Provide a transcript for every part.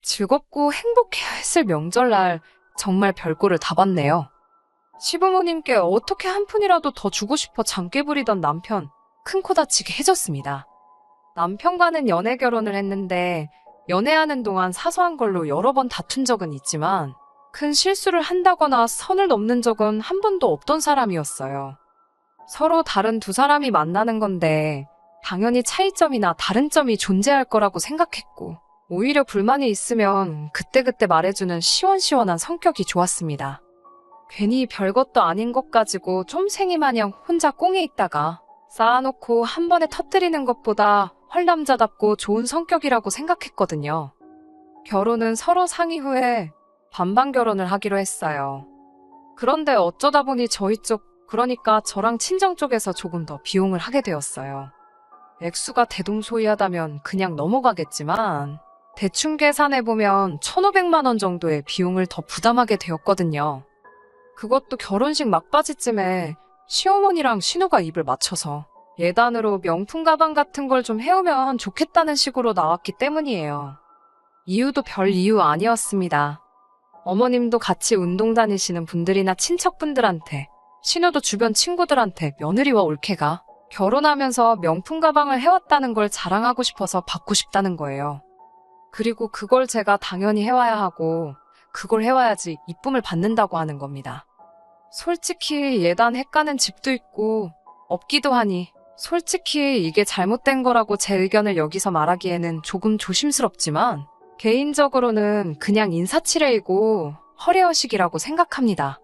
즐겁고 행복했을 명절날 정말 별꼴을 다 봤네요. 시부모님께 어떻게 한 푼이라도 더 주고 싶어 장깨 부리던 남편, 큰 코 다치게 해줬습니다. 남편과는 연애 결혼을 했는데 연애하는 동안 사소한 걸로 여러 번 다툰 적은 있지만 큰 실수를 한다거나 선을 넘는 적은 한 번도 없던 사람이었어요. 서로 다른 두 사람이 만나는 건데 당연히 차이점이나 다른 점이 존재할 거라고 생각했고 오히려 불만이 있으면 그때그때 말해주는 시원시원한 성격이 좋았습니다. 괜히 별것도 아닌 것 가지고 쫌생이 마냥 혼자 꽁에 있다가 쌓아놓고 한 번에 터뜨리는 것보다 헐남자답고 좋은 성격이라고 생각했거든요. 결혼은 서로 상의 후에 반반 결혼을 하기로 했어요. 그런데 어쩌다 보니 저희 쪽, 그러니까 저랑 친정 쪽에서 조금 더 비용을 하게 되었어요. 액수가 대동소이하다면 그냥 넘어가겠지만 대충 계산해보면 1,500만 원 정도의 비용을 더 부담하게 되었거든요. 그것도 결혼식 막바지쯤에 시어머니랑 신우가 입을 맞춰서 예단으로 명품 가방 같은 걸 좀 해오면 좋겠다는 식으로 나왔기 때문이에요. 이유도 별 이유 아니었습니다. 어머님도 같이 운동 다니시는 분들이나 친척분들한테, 신우도 주변 친구들한테 며느리와 올케가 결혼하면서 명품 가방을 해왔다는 걸 자랑하고 싶어서 받고 싶다는 거예요. 그리고 그걸 제가 당연히 해와야 하고 그걸 해와야지 이쁨을 받는다고 하는 겁니다. 솔직히 예단 헷가는 집도 있고 없기도 하니 솔직히 이게 잘못된 거라고 제 의견을 여기서 말하기에는 조금 조심스럽지만 개인적으로는 그냥 인사치레이고 허례허식이라고 생각합니다.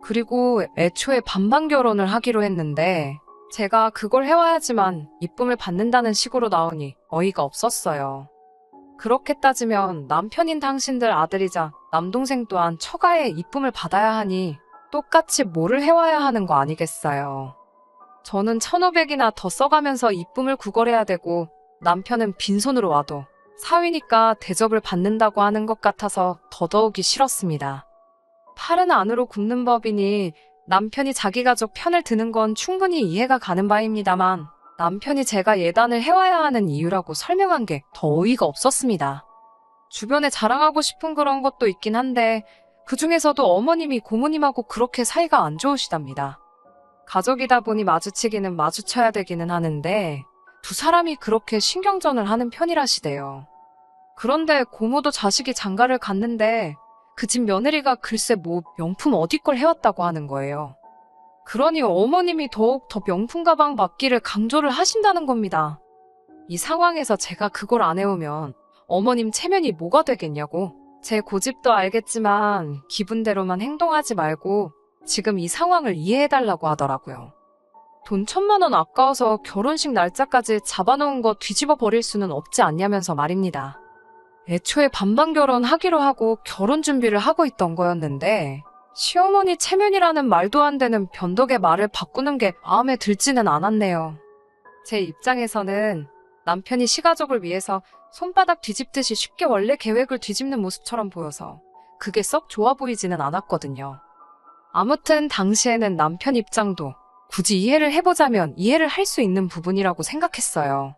그리고 애초에 반반 결혼을 하기로 했는데 제가 그걸 해와야지만 이쁨을 받는다는 식으로 나오니 어이가 없었어요. 그렇게 따지면 남편인 당신들 아들이자 남동생 또한 처가의 이쁨을 받아야 하니 똑같이 뭐를 해와야 하는 거 아니겠어요. 저는 1,500이나 더 써가면서 이쁨을 구걸해야 되고 남편은 빈손으로 와도 사위니까 대접을 받는다고 하는 것 같아서 더더욱이 싫었습니다. 팔은 안으로 굽는 법이니 남편이 자기 가족 편을 드는 건 충분히 이해가 가는 바입니다만 남편이 제가 예단을 해와야 하는 이유라고 설명한 게 더 어이가 없었습니다. 주변에 자랑하고 싶은 그런 것도 있긴 한데 그중에서도 어머님이 고모님하고 그렇게 사이가 안 좋으시답니다. 가족이다 보니 마주치기는 마주쳐야 되기는 하는데 두 사람이 그렇게 신경전을 하는 편이라시대요. 그런데 고모도 자식이 장가를 갔는데 그 집 며느리가 글쎄 뭐 명품 어디 걸 해왔다고 하는 거예요. 그러니 어머님이 더욱 더 명품 가방 받기를 강조를 하신다는 겁니다. 이 상황에서 제가 그걸 안 해오면 어머님 체면이 뭐가 되겠냐고. 제 고집도 알겠지만 기분대로만 행동하지 말고 지금 이 상황을 이해해달라고 하더라고요. 돈 1,000만 원 아까워서 결혼식 날짜까지 잡아놓은 거 뒤집어 버릴 수는 없지 않냐면서 말입니다. 애초에 반반 결혼하기로 하고 결혼 준비를 하고 있던 거였는데 시어머니 체면이라는 말도 안 되는 변덕의 말을 바꾸는 게 마음에 들지는 않았네요. 제 입장에서는 남편이 시가족을 위해서 손바닥 뒤집듯이 쉽게 원래 계획을 뒤집는 모습처럼 보여서 그게 썩 좋아 보이지는 않았거든요. 아무튼 당시에는 남편 입장도 굳이 이해를 해보자면 이해를 할 수 있는 부분이라고 생각했어요.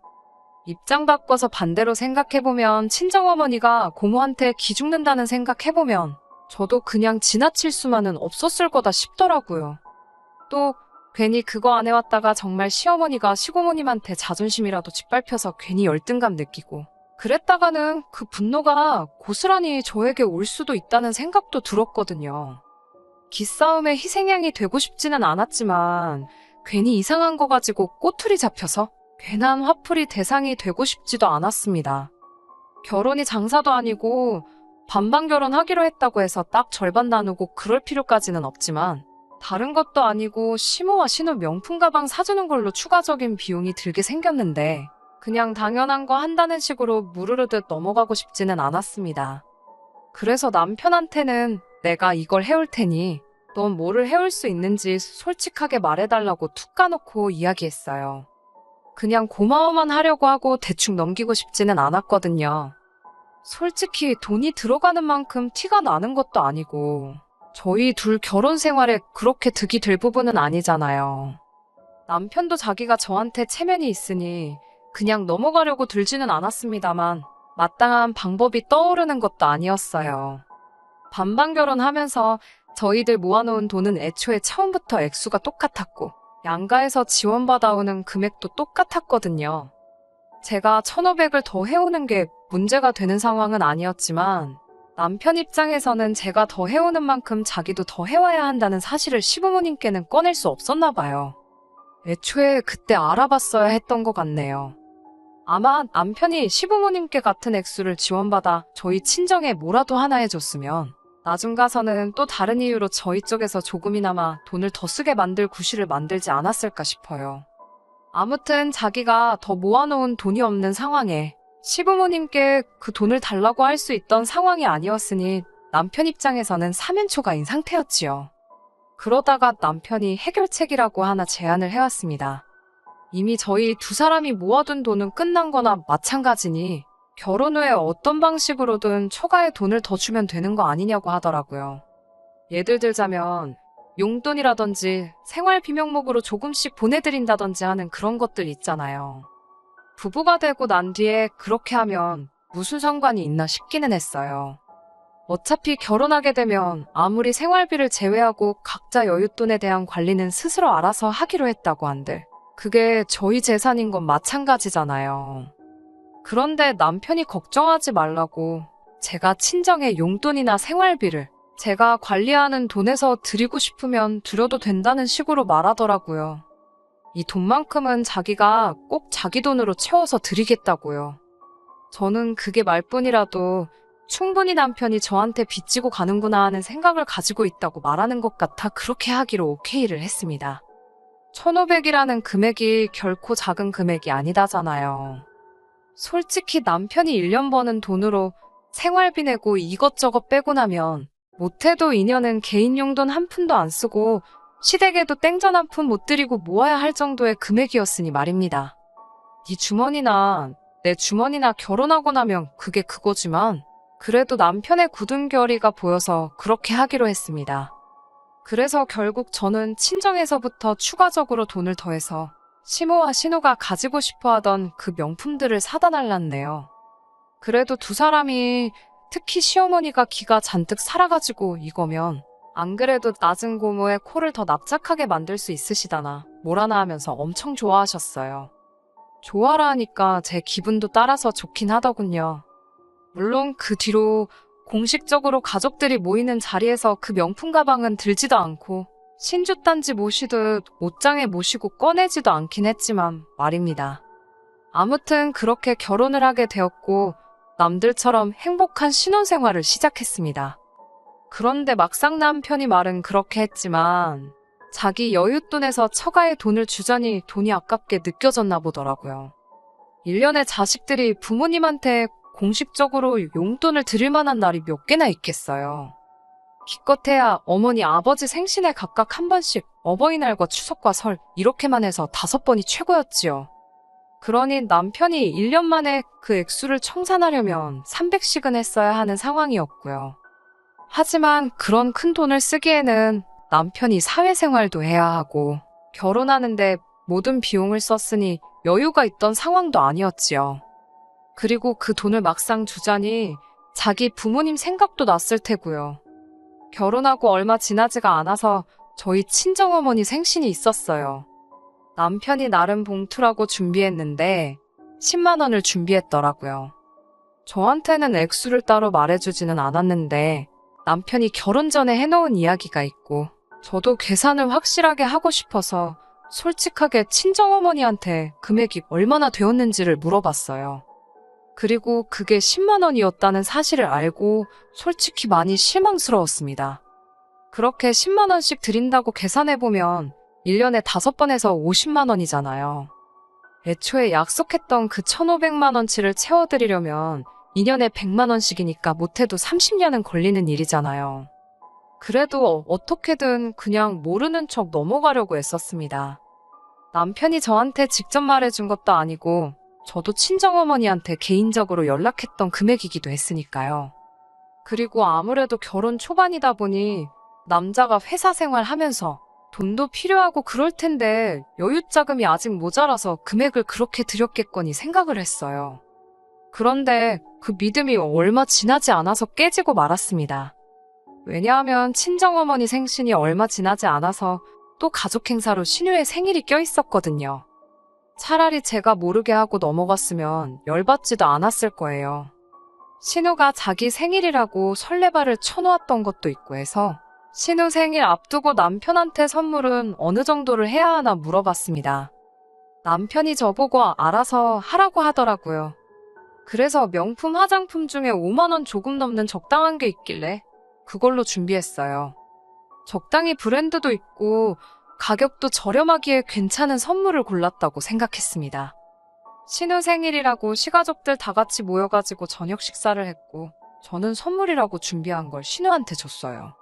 입장 바꿔서 반대로 생각해보면 친정어머니가 고모한테 기죽는다는 생각해보면 저도 그냥 지나칠 수만은 없었을 거다 싶더라고요. 또 괜히 그거 안 해왔다가 정말 시어머니가 시고모님한테 자존심이라도 짓밟혀서 괜히 열등감 느끼고 그랬다가는 그 분노가 고스란히 저에게 올 수도 있다는 생각도 들었거든요. 기싸움의 희생양이 되고 싶지는 않았지만 괜히 이상한 거 가지고 꼬투리 잡혀서 괜한 화풀이 대상이 되고 싶지도 않았습니다. 결혼이 장사도 아니고 반반 결혼하기로 했다고 해서 딱 절반 나누고 그럴 필요까지는 없지만 다른 것도 아니고 시모와 신우 명품 가방 사주는 걸로 추가적인 비용이 들게 생겼는데 그냥 당연한 거 한다는 식으로 무르르듯 넘어가고 싶지는 않았습니다. 그래서 남편한테는 내가 이걸 해올 테니 넌 뭐를 해올 수 있는지 솔직하게 말해달라고 툭 까놓고 이야기했어요. 그냥 고마워만 하려고 하고 대충 넘기고 싶지는 않았거든요. 솔직히 돈이 들어가는 만큼 티가 나는 것도 아니고 저희 둘 결혼 생활에 그렇게 득이 될 부분은 아니잖아요. 남편도 자기가 저한테 체면이 있으니 그냥 넘어가려고 들지는 않았습니다만 마땅한 방법이 떠오르는 것도 아니었어요. 반반 결혼하면서 저희들 모아놓은 돈은 애초에 처음부터 액수가 똑같았고 양가에서 지원받아오는 금액도 똑같았거든요. 제가 1,500을 더 해오는 게 문제가 되는 상황은 아니었지만 남편 입장에서는 제가 더 해오는 만큼 자기도 더 해와야 한다는 사실을 시부모님께는 꺼낼 수 없었나 봐요. 애초에 그때 알아봤어야 했던 것 같네요. 아마 남편이 시부모님께 같은 액수를 지원받아 저희 친정에 뭐라도 하나 해줬으면 나중 가서는 또 다른 이유로 저희 쪽에서 조금이나마 돈을 더 쓰게 만들 구실을 만들지 않았을까 싶어요. 아무튼 자기가 더 모아놓은 돈이 없는 상황에 시부모님께 그 돈을 달라고 할 수 있던 상황이 아니었으니 남편 입장에서는 사면초가인 상태였지요. 그러다가 남편이 해결책이라고 하나 제안을 해왔습니다. 이미 저희 두 사람이 모아둔 돈은 끝난 거나 마찬가지니 결혼 후에 어떤 방식으로든 초과의 돈을 더 주면 되는 거 아니냐고 하더라고요. 예를 들자면 용돈이라든지 생활비 명목으로 조금씩 보내드린다든지 하는 그런 것들 있잖아요. 부부가 되고 난 뒤에 그렇게 하면 무슨 상관이 있나 싶기는 했어요. 어차피 결혼하게 되면 아무리 생활비를 제외하고 각자 여윳돈에 대한 관리는 스스로 알아서 하기로 했다고 한들 그게 저희 재산인 건 마찬가지잖아요. 그런데 남편이 걱정하지 말라고 제가 친정의 용돈이나 생활비를 제가 관리하는 돈에서 드리고 싶으면 드려도 된다는 식으로 말하더라고요. 이 돈만큼은 자기가 꼭 자기 돈으로 채워서 드리겠다고요. 저는 그게 말뿐이라도 충분히 남편이 저한테 빚지고 가는구나 하는 생각을 가지고 있다고 말하는 것 같아 그렇게 하기로 오케이를 했습니다. 1,500이라는 금액이 결코 작은 금액이 아니다잖아요. 솔직히 남편이 1년 버는 돈으로 생활비 내고 이것저것 빼고 나면 못해도 2년은 개인 용돈 한 푼도 안 쓰고 시댁에도 땡전 한 푼 못 드리고 모아야 할 정도의 금액이었으니 말입니다. 네 주머니나 내 주머니나 결혼하고 나면 그게 그거지만 그래도 남편의 굳은 결의가 보여서 그렇게 하기로 했습니다. 그래서 결국 저는 친정에서부터 추가적으로 돈을 더해서 시모와 신우가 가지고 싶어 하던 그 명품들을 사다 달랐네요. 그래도 두 사람이 특히 시어머니가 기가 잔뜩 살아가지고 이거면 안 그래도 낮은 고모의 코를 더 납작하게 만들 수 있으시다나 뭐라나 하면서 엄청 좋아하셨어요. 좋아라 하니까 제 기분도 따라서 좋긴 하더군요. 물론 그 뒤로 공식적으로 가족들이 모이는 자리에서 그 명품 가방은 들지도 않고 신주단지 모시듯 옷장에 모시고 꺼내지도 않긴 했지만 말입니다. 아무튼 그렇게 결혼을 하게 되었고 남들처럼 행복한 신혼생활을 시작했습니다. 그런데 막상 남편이 말은 그렇게 했지만 자기 여윳돈에서 처가에 돈을 주자니 돈이 아깝게 느껴졌나 보더라고요. 1년에 자식들이 부모님한테 공식적으로 용돈을 드릴 만한 날이 몇 개나 있겠어요. 기껏해야 어머니 아버지 생신에 각각 한 번씩 어버이날과 추석과 설 이렇게만 해서 5번이 최고였지요. 그러니 남편이 1년 만에 그 액수를 청산하려면 300씩은 했어야 하는 상황이었고요. 하지만 그런 큰 돈을 쓰기에는 남편이 사회생활도 해야 하고 결혼하는데 모든 비용을 썼으니 여유가 있던 상황도 아니었지요. 그리고 그 돈을 막상 주자니 자기 부모님 생각도 났을 테고요. 결혼하고 얼마 지나지가 않아서 저희 친정어머니 생신이 있었어요. 남편이 나름 봉투라고 준비했는데 10만 원을 준비했더라고요. 저한테는 액수를 따로 말해주지는 않았는데 남편이 결혼 전에 해놓은 이야기가 있고 저도 계산을 확실하게 하고 싶어서 솔직하게 친정어머니한테 금액이 얼마나 되었는지를 물어봤어요. 그리고 그게 10만 원이었다는 사실을 알고 솔직히 많이 실망스러웠습니다. 그렇게 10만 원씩 드린다고 계산해보면 1년에 5번 해서 50만 원이잖아요. 애초에 약속했던 그 1,500만 원치를 채워드리려면 2년에 100만 원씩이니까 못해도 30년은 걸리는 일이잖아요. 그래도 어떻게든 그냥 모르는 척 넘어가려고 했었습니다. 남편이 저한테 직접 말해준 것도 아니고 저도 친정어머니한테 개인적으로 연락했던 금액이기도 했으니까요. 그리고 아무래도 결혼 초반이다 보니 남자가 회사 생활하면서 돈도 필요하고 그럴 텐데 여윳자금이 아직 모자라서 금액을 그렇게 드렸겠거니 생각을 했어요. 그런데 그 믿음이 얼마 지나지 않아서 깨지고 말았습니다. 왜냐하면 친정어머니 생신이 얼마 지나지 않아서 또 가족 행사로 신우의 생일이 껴있었거든요. 차라리 제가 모르게 하고 넘어갔으면 열받지도 않았을 거예요. 신우가 자기 생일이라고 설레발을 쳐놓았던 것도 있고 해서 신우 생일 앞두고 남편한테 선물은 어느 정도를 해야 하나 물어봤습니다. 남편이 저보고 알아서 하라고 하더라고요. 그래서 명품 화장품 중에 5만 원 조금 넘는 적당한 게 있길래 그걸로 준비했어요. 적당히 브랜드도 있고 가격도 저렴하기에 괜찮은 선물을 골랐다고 생각했습니다. 신우 생일이라고 시가족들 다 같이 모여가지고 저녁 식사를 했고 저는 선물이라고 준비한 걸 신우한테 줬어요.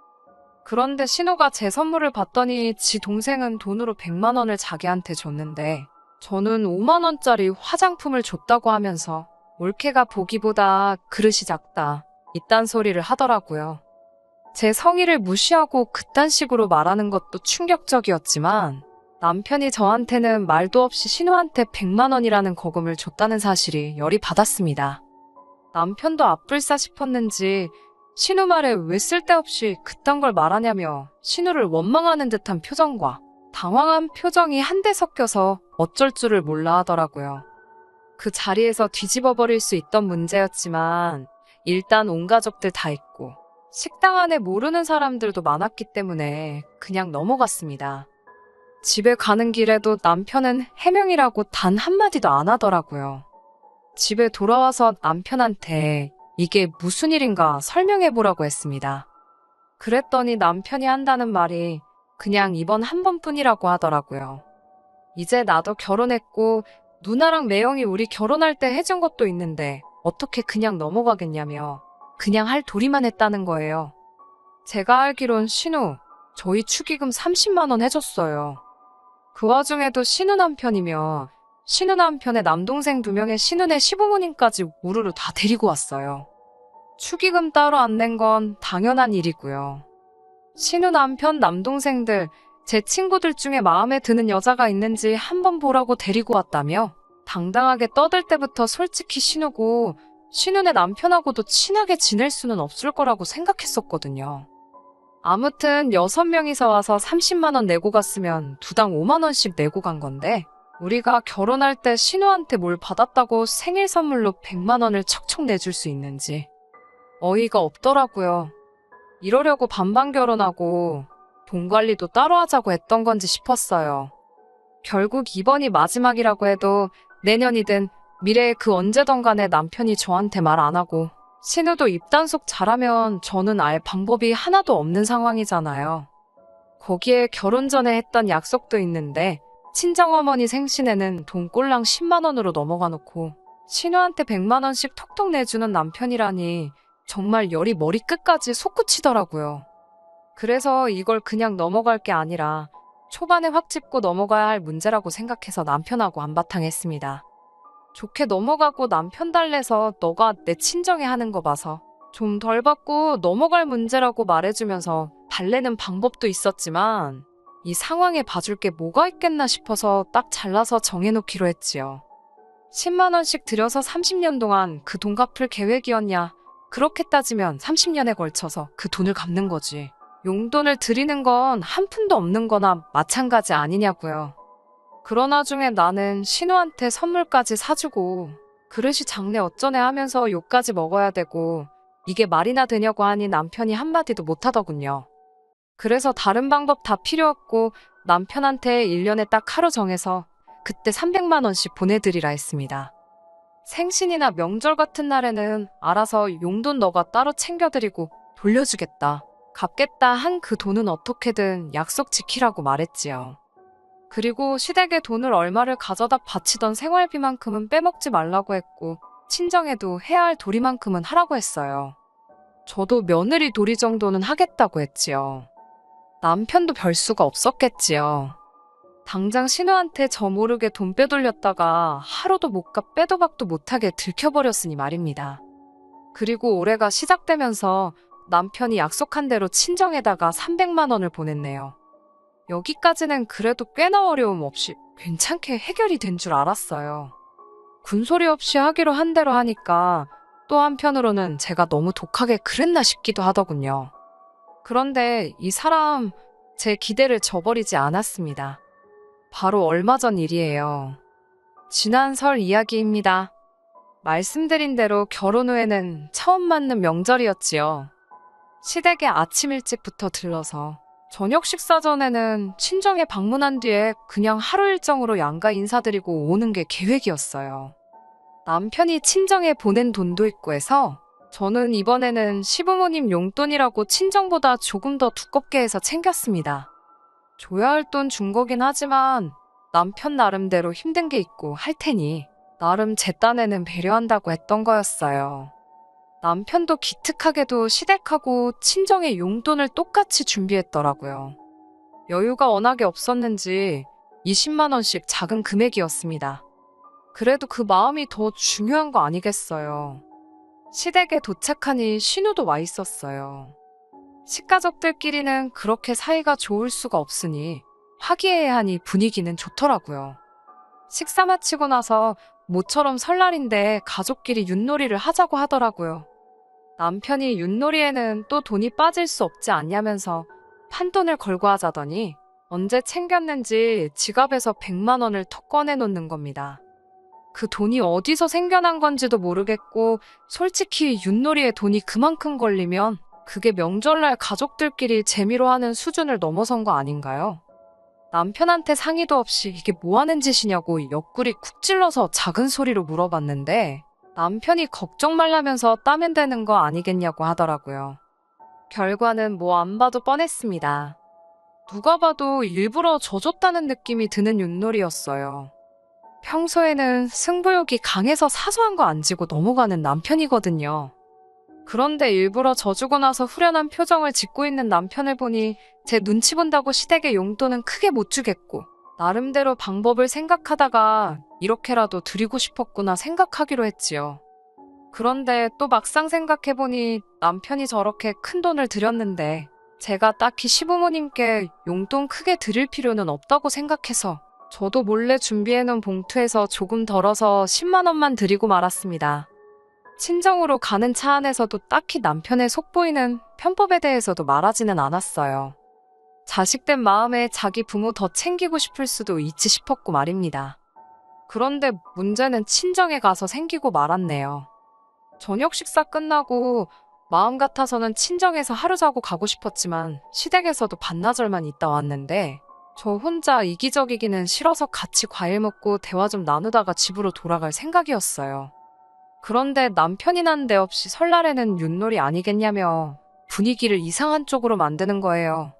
그런데 신우가 제 선물을 받더니 지 동생은 돈으로 100만 원을 자기한테 줬는데 저는 5만 원짜리 화장품을 줬다고 하면서 올케가 보기보다 그릇이 작다 이딴 소리를 하더라고요. 제 성의를 무시하고 그딴 식으로 말하는 것도 충격적이었지만 남편이 저한테는 말도 없이 신우한테 100만 원이라는 거금을 줬다는 사실이 열이 받았습니다. 남편도 앞불싸 싶었는지 신우 말에 왜 쓸데없이 그딴 걸 말하냐며 신우를 원망하는 듯한 표정과 당황한 표정이 한데 섞여서 어쩔 줄을 몰라 하더라고요. 그 자리에서 뒤집어 버릴 수 있던 문제였지만 일단 온 가족들 다 있고 식당 안에 모르는 사람들도 많았기 때문에 그냥 넘어갔습니다. 집에 가는 길에도 남편은 해명이라고 단 한마디도 안 하더라고요. 집에 돌아와서 남편한테 이게 무슨 일인가 설명해보라고 했습니다. 그랬더니 남편이 한다는 말이 그냥 이번 한 번뿐이라고 하더라고요. 이제 나도 결혼했고 누나랑 매형이 우리 결혼할 때 해준 것도 있는데 어떻게 그냥 넘어가겠냐며 그냥 할 도리만 했다는 거예요. 제가 알기론 신우, 저희 축의금 30만 원 해줬어요. 그 와중에도 신우 남편이며 신우 남편의 남동생 2명의 신우네 시부모님까지 우르르 다 데리고 왔어요. 축의금 따로 안 낸 건 당연한 일이고요. 신우 남편 남동생들, 제 친구들 중에 마음에 드는 여자가 있는지 한번 보라고 데리고 왔다며 당당하게 떠들 때부터 솔직히 신우고 신우네 남편하고도 친하게 지낼 수는 없을 거라고 생각했었거든요. 아무튼 6명이서 와서 30만 원 내고 갔으면 두당 5만 원씩 내고 간 건데 우리가 결혼할 때 신우한테 뭘 받았다고 생일 선물로 100만 원을 척척 내줄 수 있는지 어이가 없더라고요. 이러려고 반반 결혼하고 돈 관리도 따로 하자고 했던 건지 싶었어요. 결국 이번이 마지막이라고 해도 내년이든 미래에 그 언제든 간에 남편이 저한테 말 안 하고 신우도 입단속 잘하면 저는 알 방법이 하나도 없는 상황이잖아요. 거기에 결혼 전에 했던 약속도 있는데 친정어머니 생신에는 돈 꼴랑 10만 원으로 넘어가 놓고 신우한테 100만 원씩 톡톡 내주는 남편이라니 정말 열이 머리끝까지 솟구치더라고요. 그래서 이걸 그냥 넘어갈 게 아니라 초반에 확 짚고 넘어가야 할 문제라고 생각해서 남편하고 한바탕 했습니다. 좋게 넘어가고 남편 달래서 너가 내 친정에 하는 거 봐서 좀 덜 받고 넘어갈 문제라고 말해주면서 달래는 방법도 있었지만 이 상황에 봐줄 게 뭐가 있겠나 싶어서 딱 잘라서 정해놓기로 했지요. 10만 원씩 들여서 30년 동안 그 돈 갚을 계획이었냐? 그렇게 따지면 30년에 걸쳐서 그 돈을 갚는 거지. 용돈을 드리는 건 한 푼도 없는 거나 마찬가지 아니냐고요. 그러나 중에 나는 신우한테 선물까지 사주고 그릇이 작네 어쩌네 하면서 욕까지 먹어야 되고 이게 말이나 되냐고 하니 남편이 한마디도 못하더군요. 그래서 다른 방법 다 필요 없고 남편한테 1년에 딱 하루 정해서 그때 300만 원씩 보내드리라 했습니다. 생신이나 명절 같은 날에는 알아서 용돈 너가 따로 챙겨드리고 돌려주겠다, 갚겠다 한 그 돈은 어떻게든 약속 지키라고 말했지요. 그리고 시댁에 돈을 얼마를 가져다 바치던 생활비만큼은 빼먹지 말라고 했고 친정에도 해야 할 도리만큼은 하라고 했어요. 저도 며느리 도리 정도는 하겠다고 했지요. 남편도 별 수가 없었겠지요. 당장 신우한테 저 모르게 돈 빼돌렸다가 하루도 못 가 빼도 박도 못하게 들켜버렸으니 말입니다. 그리고 올해가 시작되면서 남편이 약속한 대로 친정에다가 300만 원을 보냈네요. 여기까지는 그래도 꽤나 어려움 없이 괜찮게 해결이 된 줄 알았어요. 군소리 없이 하기로 한 대로 하니까 또 한편으로는 제가 너무 독하게 그랬나 싶기도 하더군요. 그런데 이 사람 제 기대를 저버리지 않았습니다. 바로 얼마 전 일이에요. 지난 설 이야기입니다. 말씀드린 대로 결혼 후에는 처음 맞는 명절이었지요. 시댁에 아침 일찍부터 들러서 저녁 식사 전에는 친정에 방문한 뒤에 그냥 하루 일정으로 양가 인사드리고 오는 게 계획이었어요. 남편이 친정에 보낸 돈도 있고 해서 저는 이번에는 시부모님 용돈이라고 친정보다 조금 더 두껍게 해서 챙겼습니다. 줘야 할 돈 준 거긴 하지만 남편 나름대로 힘든 게 있고 할 테니 나름 제 딴에는 배려한다고 했던 거였어요. 남편도 기특하게도 시댁하고 친정의 용돈을 똑같이 준비했더라고요. 여유가 워낙에 없었는지 20만 원씩 작은 금액이었습니다. 그래도 그 마음이 더 중요한 거 아니겠어요. 시댁에 도착하니 신우도 와 있었어요. 식가족들끼리는 그렇게 사이가 좋을 수가 없으니 화기애애하니 하니 분위기는 좋더라고요. 식사 마치고 나서 모처럼 설날인데 가족끼리 윷놀이를 하자고 하더라고요. 남편이 윷놀이에는 또 돈이 빠질 수 없지 않냐면서 판돈을 걸고 하자더니 언제 챙겼는지 지갑에서 100만 원을 턱 꺼내놓는 겁니다. 그 돈이 어디서 생겨난 건지도 모르겠고 솔직히 윷놀이에 돈이 그만큼 걸리면 그게 명절날 가족들끼리 재미로 하는 수준을 넘어선 거 아닌가요? 남편한테 상의도 없이 이게 뭐 하는 짓이냐고 옆구리 쿡 찔러서 작은 소리로 물어봤는데 남편이 걱정 말라면서 따면 되는 거 아니겠냐고 하더라고요. 결과는 뭐 안 봐도 뻔했습니다. 누가 봐도 일부러 져줬다는 느낌이 드는 윷놀이였어요. 평소에는 승부욕이 강해서 사소한 거 안 지고 넘어가는 남편이거든요. 그런데 일부러 져주고 나서 후련한 표정을 짓고 있는 남편을 보니 제 눈치 본다고 시댁에 용돈은 크게 못 주겠고 나름대로 방법을 생각하다가 이렇게라도 드리고 싶었구나 생각하기로 했지요. 그런데 또 막상 생각해보니 남편이 저렇게 큰 돈을 드렸는데 제가 딱히 시부모님께 용돈 크게 드릴 필요는 없다고 생각해서 저도 몰래 준비해놓은 봉투에서 조금 덜어서 10만 원만 드리고 말았습니다. 친정으로 가는 차 안에서도 딱히 남편의 속보이는 편법에 대해서도 말하지는 않았어요. 자식된 마음에 자기 부모 더 챙기고 싶을 수도 있지 싶었고 말입니다. 그런데 문제는 친정에 가서 생기고 말았네요. 저녁 식사 끝나고 마음 같아서는 친정에서 하루 자고 가고 싶었지만 시댁에서도 반나절만 있다 왔는데 저 혼자 이기적이기는 싫어서 같이 과일 먹고 대화 좀 나누다가 집으로 돌아갈 생각이었어요. 그런데 남편이 난데없이 설날에는 윷놀이 아니겠냐며 분위기를 이상한 쪽으로 만드는 거예요.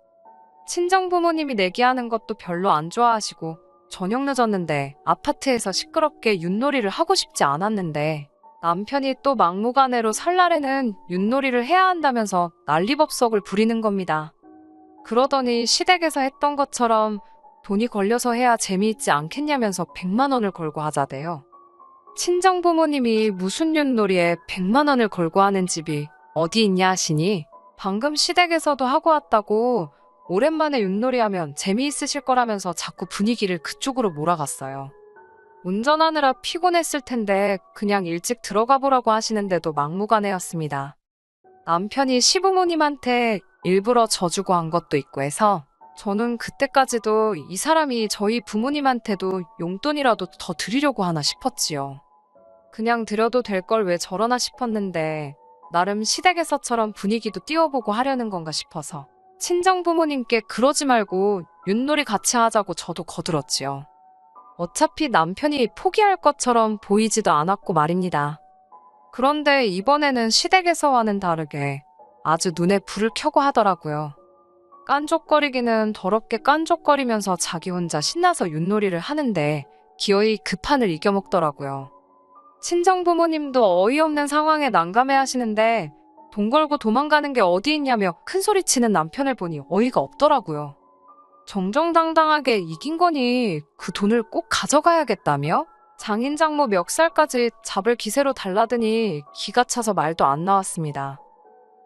친정 부모님이 내기하는 것도 별로 안 좋아하시고 저녁 늦었는데 아파트에서 시끄럽게 윷놀이를 하고 싶지 않았는데 남편이 또 막무가내로 설날에는 윷놀이를 해야 한다면서 난리법석을 부리는 겁니다. 그러더니 시댁에서 했던 것처럼 돈이 걸려서 해야 재미있지 않겠냐면서 100만 원을 걸고 하자대요. 친정 부모님이 무슨 윷놀이에 100만 원을 걸고 하는 집이 어디 있냐 하시니 방금 시댁에서도 하고 왔다고 오랜만에 윷놀이 하면 재미있으실 거라면서 자꾸 분위기를 그쪽으로 몰아갔어요. 운전하느라 피곤했을 텐데 그냥 일찍 들어가 보라고 하시는데도 막무가내였습니다. 남편이 시부모님한테 일부러 져주고 한 것도 있고 해서 저는 그때까지도 이 사람이 저희 부모님한테도 용돈이라도 더 드리려고 하나 싶었지요. 그냥 드려도 될 걸 왜 저러나 싶었는데 나름 시댁에서처럼 분위기도 띄워보고 하려는 건가 싶어서 친정 부모님께 그러지 말고 윷놀이 같이 하자고 저도 거들었지요. 어차피 남편이 포기할 것처럼 보이지도 않았고 말입니다. 그런데 이번에는 시댁에서와는 다르게 아주 눈에 불을 켜고 하더라고요. 깐족거리기는 더럽게 깐족거리면서 자기 혼자 신나서 윷놀이를 하는데 기어이 그 판을 이겨먹더라고요. 친정 부모님도 어이없는 상황에 난감해 하시는데 돈 걸고 도망가는 게 어디 있냐며 큰소리치는 남편을 보니 어이가 없더라고요. 정정당당하게 이긴 거니 그 돈을 꼭 가져가야겠다며 장인 장모 멱살까지 잡을 기세로 달라드니 기가 차서 말도 안 나왔습니다.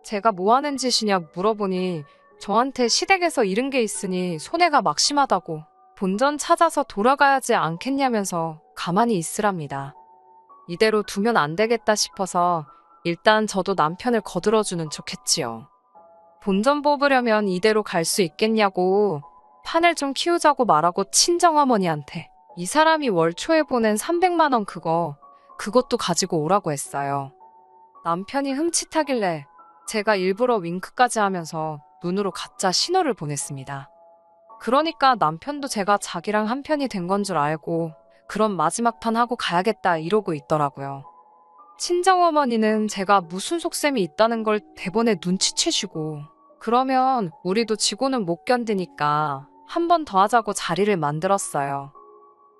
제가 뭐 하는 짓이냐 물어보니 저한테 시댁에서 잃은 게 있으니 손해가 막심하다고 본전 찾아서 돌아가야지 않겠냐면서 가만히 있으랍니다. 이대로 두면 안 되겠다 싶어서 일단 저도 남편을 거들어주는 척 했지요. 본전 뽑으려면 이대로 갈 수 있겠냐고, 판을 좀 키우자고 말하고 친정어머니한테 이 사람이 월 초에 보낸 300만 원 그것도 가지고 오라고 했어요. 남편이 흠칫하길래 제가 일부러 윙크까지 하면서 눈으로 가짜 신호를 보냈습니다. 그러니까 남편도 제가 자기랑 한편이 된 건 줄 알고 그럼 마지막 판 하고 가야겠다 이러고 있더라고요. 친정어머니는 제가 무슨 속셈이 있다는 걸 대본에 눈치채시고 그러면 우리도 지고는 못 견디니까 한 번 더 하자고 자리를 만들었어요.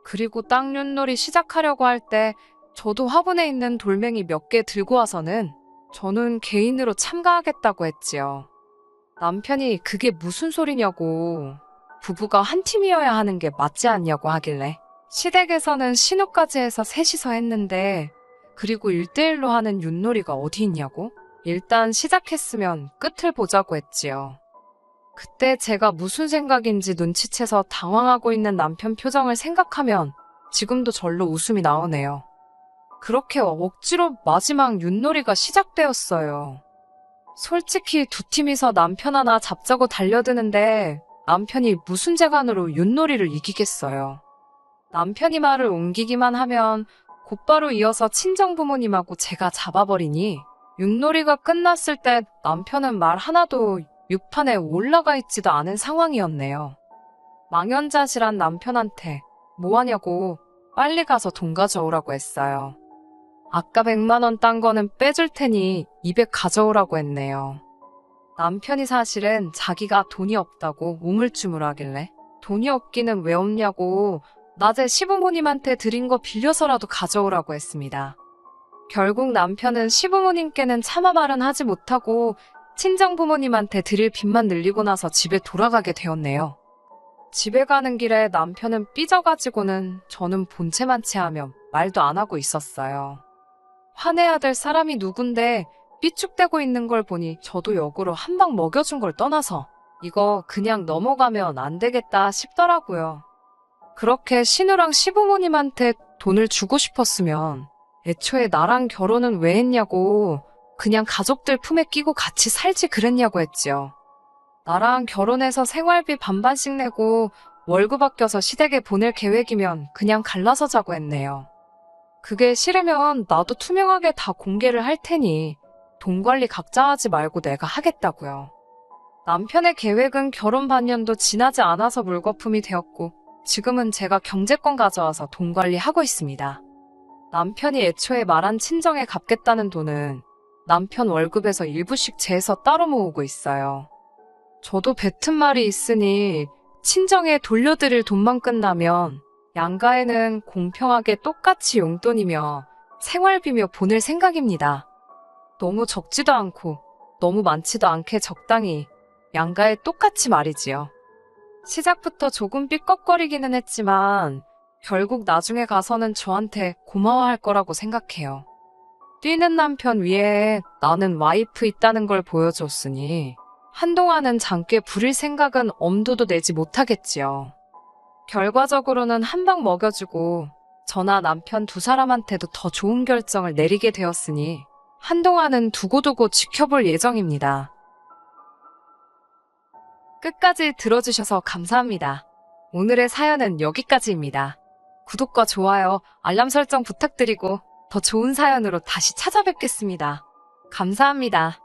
그리고 땅 윷놀이 시작하려고 할 때 저도 화분에 있는 돌멩이 몇 개 들고 와서는 저는 개인으로 참가하겠다고 했지요. 남편이 그게 무슨 소리냐고, 부부가 한 팀이어야 하는 게 맞지 않냐고 하길래 시댁에서는 신우까지 해서 셋이서 했는데 그리고 1대1로 하는 윷놀이가 어디 있냐고? 일단 시작했으면 끝을 보자고 했지요. 그때 제가 무슨 생각인지 눈치채서 당황하고 있는 남편 표정을 생각하면 지금도 절로 웃음이 나오네요. 그렇게 억지로 마지막 윷놀이가 시작되었어요. 솔직히 두 팀이서 남편 하나 잡자고 달려드는데 남편이 무슨 재간으로 윷놀이를 이기겠어요. 남편이 말을 옮기기만 하면 곧바로 이어서 친정부모님하고 제가 잡아버리니 윷놀이가 끝났을 때 남편은 말 하나도 육판에 올라가 있지도 않은 상황이었네요. 망연자실한 남편한테 뭐하냐고 빨리 가서 돈 가져오라고 했어요. 아까 100만 원 딴 거는 빼줄 테니 200 가져오라고 했네요. 남편이 사실은 자기가 돈이 없다고 우물쭈물하길래 돈이 없기는 왜 없냐고 낮에 시부모님한테 드린 거 빌려서라도 가져오라고 했습니다. 결국 남편은 시부모님께는 차마 말은 하지 못하고 친정부모님한테 드릴 빚만 늘리고 나서 집에 돌아가게 되었네요. 집에 가는 길에 남편은 삐져가지고는 저는 본체만 체하며 말도 안 하고 있었어요. 화내야 될 사람이 누군데 삐죽대고 있는 걸 보니 저도 역으로 한 방 먹여준 걸 떠나서 이거 그냥 넘어가면 안 되겠다 싶더라고요. 그렇게 신우랑 시부모님한테 돈을 주고 싶었으면 애초에 나랑 결혼은 왜 했냐고 그냥 가족들 품에 끼고 같이 살지 그랬냐고 했지요. 나랑 결혼해서 생활비 반반씩 내고 월급 아껴서 시댁에 보낼 계획이면 그냥 갈라서 자고 했네요. 그게 싫으면 나도 투명하게 다 공개를 할 테니 돈 관리 각자 하지 말고 내가 하겠다고요. 남편의 계획은 결혼 반년도 지나지 않아서 물거품이 되었고 지금은 제가 경제권 가져와서 돈 관리하고 있습니다. 남편이 애초에 말한 친정에 갚겠다는 돈은 남편 월급에서 일부씩 재서 따로 모으고 있어요. 저도 뱉은 말이 있으니 친정에 돌려드릴 돈만 끝나면 양가에는 공평하게 똑같이 용돈이며 생활비며 보낼 생각입니다. 너무 적지도 않고 너무 많지도 않게 적당히 양가에 똑같이 말이지요. 시작부터 조금 삐걱거리기는 했지만 결국 나중에 가서는 저한테 고마워할 거라고 생각해요. 뛰는 남편 위에 나는 와이프 있다는 걸 보여줬으니 한동안은 장께 부릴 생각은 엄두도 내지 못하겠지요. 결과적으로는 한 방 먹여주고 저나 남편 두 사람한테도 더 좋은 결정을 내리게 되었으니 한동안은 두고두고 지켜볼 예정입니다. 끝까지 들어주셔서 감사합니다. 오늘의 사연은 여기까지입니다. 구독과 좋아요, 알람 설정 부탁드리고 더 좋은 사연으로 다시 찾아뵙겠습니다. 감사합니다.